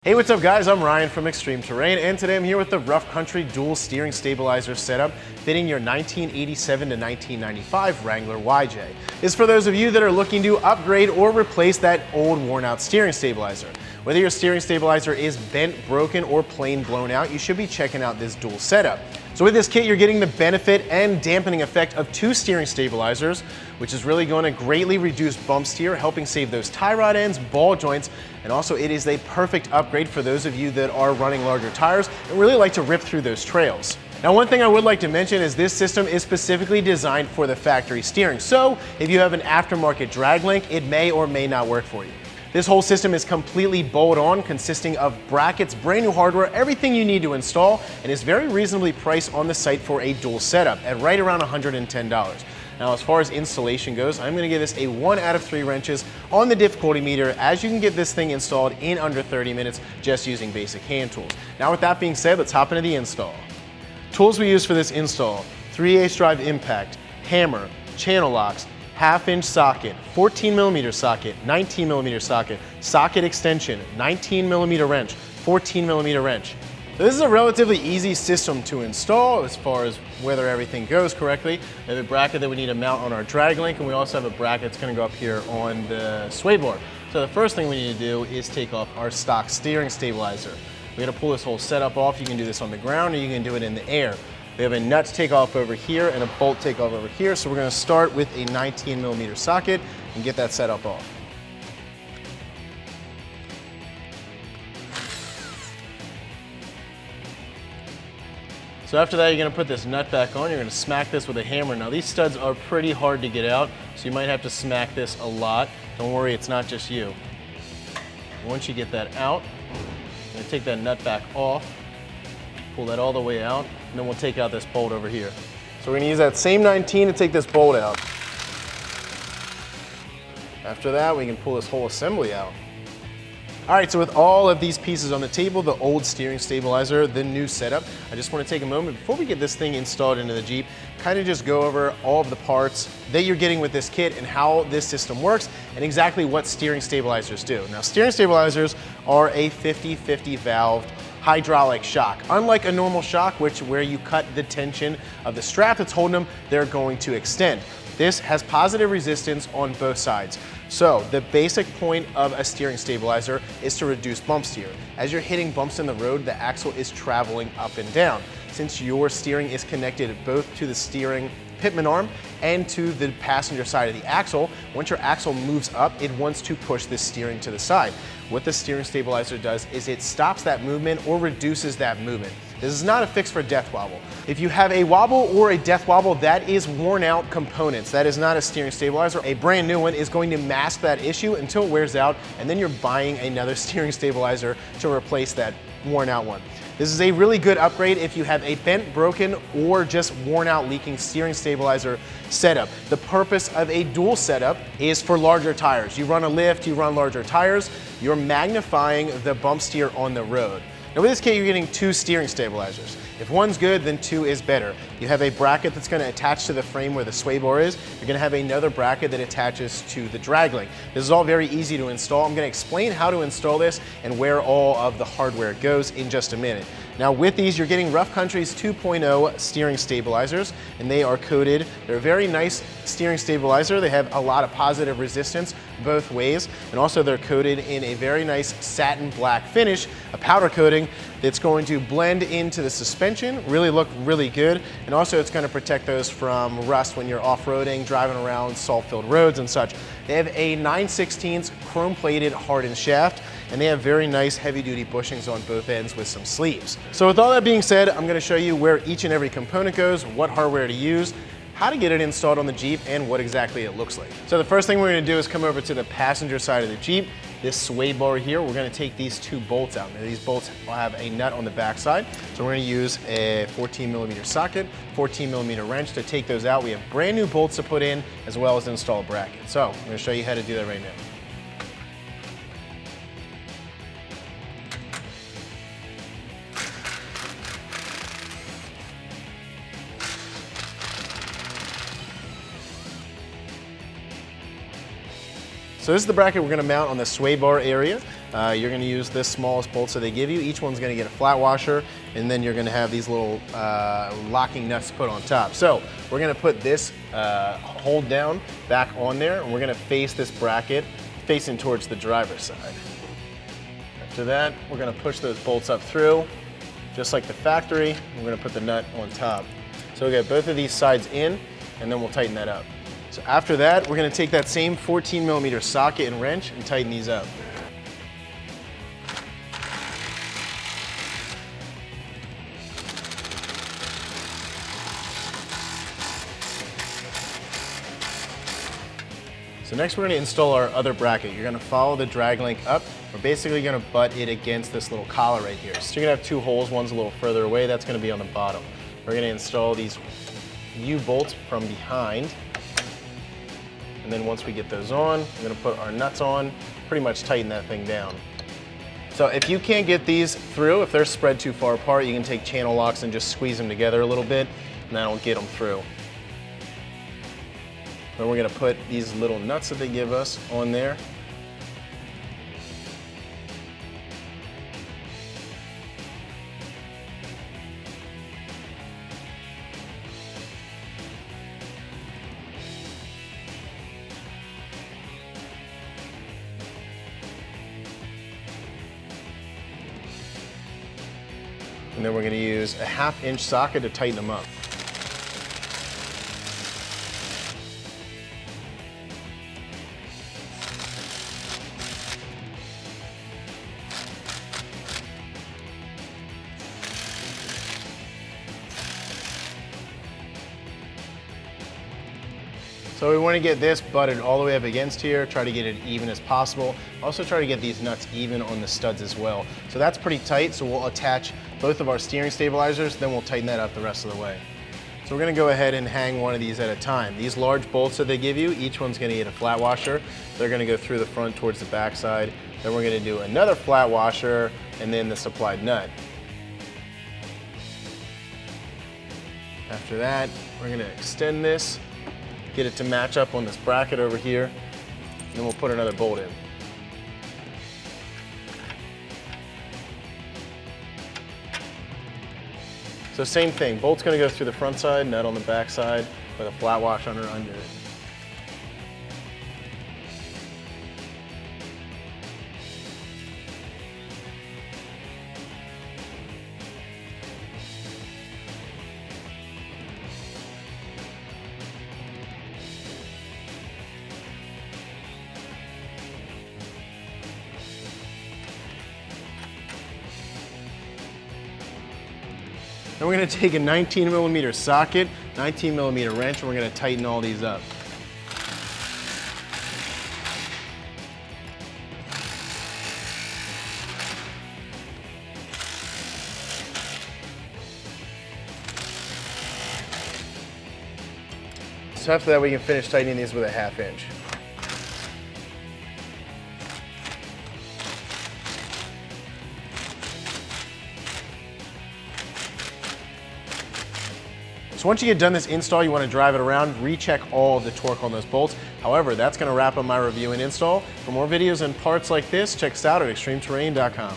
Hey, what's up guys? I'm Ryan from ExtremeTerrain, and today I'm here with the Rough Country dual steering stabilizer setup fitting your 1987 to 1995 Wrangler YJ. This is for those of you that are looking to upgrade or replace that old worn out steering stabilizer. Whether your steering stabilizer is bent, broken, or plain blown out, you should be checking out this dual setup. So with this kit, you're getting the benefit and dampening effect of two steering stabilizers, which is really going to greatly reduce bump steer, helping save those tie rod ends, ball joints, and also it is a perfect upgrade for those of you that are running larger tires and really like to rip through those trails. Now, one thing I would like to mention is this system is specifically designed for the factory steering. So if you have an aftermarket drag link, it may or may not work for you. This whole system is completely bolt-on, consisting of brackets, brand new hardware, everything you need to install, and is very reasonably priced on the site for a dual setup at right around $110. Now, as far as installation goes, I'm going to give this a 1 out of 3 wrenches on the difficulty meter, as you can get this thing installed in under 30 minutes just using basic hand tools. Now, with that being said, let's hop into the install. Tools we use for this install: 3/8 drive impact, hammer, channel locks, 1/2-inch socket, 14mm socket, 19mm socket, socket extension, 19mm wrench, 14mm wrench. So this is a relatively easy system to install as far as whether everything goes correctly. We have a bracket that we need to mount on our drag link, and we also have a bracket that's going to go up here on the sway bar. So the first thing we need to do is take off our stock steering stabilizer. We're going to pull this whole setup off. You can do this on the ground or you can do it in the air. We have a nut take off over here and a bolt take off over here. So we're going to start with a 19mm socket and get that setup off. So after that, you're going to put this nut back on. You're going to smack this with a hammer. Now these studs are pretty hard to get out, so you might have to smack this a lot. Don't worry, it's not just you. Once you get that out, you're going to take that nut back off, pull that all the way out, and then we'll take out this bolt over here. So we're going to use that same 19 to take this bolt out. After that, we can pull this whole assembly out. All right, so with all of these pieces on the table, the old steering stabilizer, the new setup, I just want to take a moment before we get this thing installed into the Jeep, kind of just go over all of the parts that you're getting with this kit and how this system works and exactly what steering stabilizers do. Now, steering stabilizers are a 50/50 valved hydraulic shock. Unlike a normal shock, where you cut the tension of the strap that's holding them, they're going to extend. This has positive resistance on both sides. So the basic point of a steering stabilizer is to reduce bump steer. As you're hitting bumps in the road, the axle is traveling up and down. Since your steering is connected both to the steering pitman arm and to the passenger side of the axle, once your axle moves up, it wants to push the steering to the side. What the steering stabilizer does is it stops that movement or reduces that movement. This is not a fix for death wobble. If you have a wobble or a death wobble, that is worn out components. That is not a steering stabilizer. A brand new one is going to mask that issue until it wears out, and then you're buying another steering stabilizer to replace that worn out one. This is a really good upgrade if you have a bent, broken, or just worn out leaking steering stabilizer setup. The purpose of a dual setup is for larger tires. You run a lift, you run larger tires, you're magnifying the bump steer on the road. Now with this kit, you're getting two steering stabilizers. If one's good, then two is better. You have a bracket that's going to attach to the frame where the sway bar is. You're going to have another bracket that attaches to the drag link. This is all very easy to install. I'm going to explain how to install this and where all of the hardware goes in just a minute. Now with these, you're getting Rough Country's 2.0 steering stabilizers, and they are coated. They're a very nice steering stabilizer. They have a lot of positive resistance both ways, and also they're coated in a very nice satin black finish, a powder coating that's going to blend into the suspension, really look really good, and also it's going to protect those from rust when you're off-roading, driving around salt-filled roads and such. They have a 9/16 chrome-plated hardened shaft, and they have very nice heavy-duty bushings on both ends with some sleeves. So with all that being said, I'm going to show you where each and every component goes, what hardware to use, how to get it installed on the Jeep, and what exactly it looks like. So the first thing we're going to do is come over to the passenger side of the Jeep. This sway bar here, we're going to take these two bolts out. Now these bolts will have a nut on the back side, so we're going to use a 14mm socket, 14mm wrench to take those out. We have brand new bolts to put in, as well as install a bracket. So I'm going to show you how to do that right now. So this is the bracket we're going to mount on the sway bar area. you're going to use this smallest bolts that they give you. Each one's going to get a flat washer, and then you're going to have these little locking nuts put on top. So we're going to put this hold down back on there, and we're going to face this bracket facing towards the driver's side. After that, we're going to push those bolts up through, just like the factory. We're going to put the nut on top. So we'll get both of these sides in, and then we'll tighten that up. So after that, we're going to take that same 14mm socket and wrench and tighten these up. So next we're going to install our other bracket. You're going to follow the drag link up. We're basically going to butt it against this little collar right here. So you're going to have two holes, one's a little further away, that's going to be on the bottom. We're going to install these U-bolts from behind. And then once we get those on, we're going to put our nuts on, pretty much tighten that thing down. So if you can't get these through, if they're spread too far apart, you can take channel locks and just squeeze them together a little bit, and that'll get them through. Then we're going to put these little nuts that they give us on there. And then we're going to use a 1/2-inch socket to tighten them up. So we want to get this butted all the way up against here, try to get it even as possible. Also try to get these nuts even on the studs as well. So that's pretty tight, so we'll attach both of our steering stabilizers, then we'll tighten that up the rest of the way. So we're going to go ahead and hang one of these at a time. These large bolts that they give you, each one's going to get a flat washer. They're going to go through the front towards the back side. Then we're going to do another flat washer and then the supplied nut. After that, we're going to extend this, get it to match up on this bracket over here, and then we'll put another bolt in. So same thing, bolt's going to go through the front side, nut on the back side, with a flat wash under it. Then we're going to take a 19mm socket, 19mm wrench, and we're going to tighten all these up. So after that, we can finish tightening these with a 1/2-inch. So once you get done this install, you want to drive it around, recheck all of the torque on those bolts. However, that's going to wrap up my review and install. For more videos and parts like this, check us out at ExtremeTerrain.com.